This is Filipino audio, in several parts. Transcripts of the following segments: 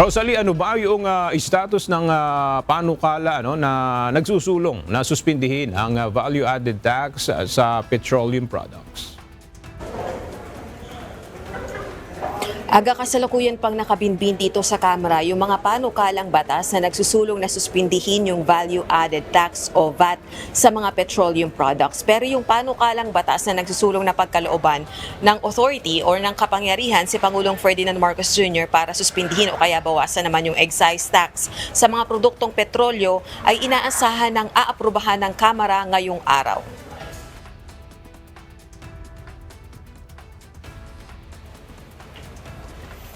Rosalie, ano ba yung status ng panukala na nagsusulong na suspindihin ang value-added tax sa petroleum products? Aga kasalukuyan pang nakabinbin dito sa Kamara yung mga panukalang batas na nagsusulong na suspindihin yung value-added tax o VAT sa mga petroleum products. Pero yung panukalang batas na nagsusulong na pagkalooban ng authority or ng kapangyarihan si Pangulong Ferdinand Marcos Jr. para suspindihin o kaya bawasan naman yung excise tax sa mga produktong petrolyo ay inaasahan ng aaprubahan ng Kamara ngayong araw.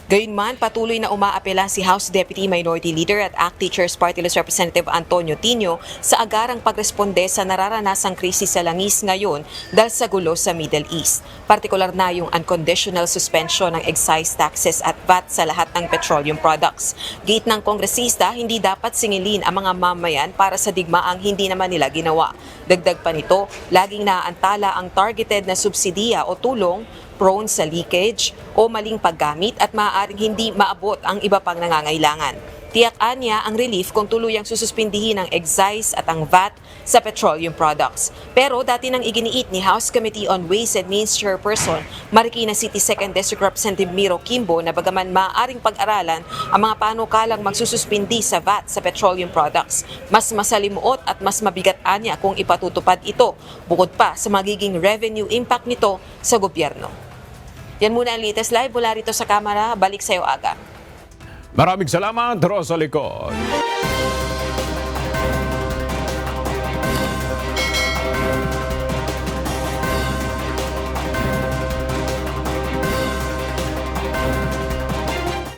Gayunman, patuloy na umaapela si House Deputy Minority Leader at ACT Teachers Party List Representative Antonio Tino sa agarang pagresponde sa nararanasang krisis sa langis ngayon dahil sa gulo sa Middle East. Partikular na yung unconditional suspension ng excise taxes at VAT sa lahat ng petroleum products. Gate ng kongresista, hindi dapat singilin ang mga mamayan para sa digmaang hindi naman nila ginawa. Dagdag pa nito, laging naaantala ang targeted na subsidiya o tulong prone sa leakage o maling paggamit at maaaring hindi maabot ang iba pang nangangailangan. Tiyak-an niya ang relief kung tuluyang sususpindihin ang excise at ang VAT sa petroleum products. Pero dati nang iginiit ni House Committee on Ways and Means Chairperson Marikina City 2nd District Representative Miro Kimbo na bagaman maaaring pag-aralan ang mga panukalang magsususpindi sa VAT sa petroleum products, mas masalimuot at mas mabigat anya kung ipatutupad ito, bukod pa sa magiging revenue impact nito sa gobyerno. Yan muna ang latest live mula rito sa Kamara. Balik sa iyo, Aga. Maraming salamat, Rosalie Con.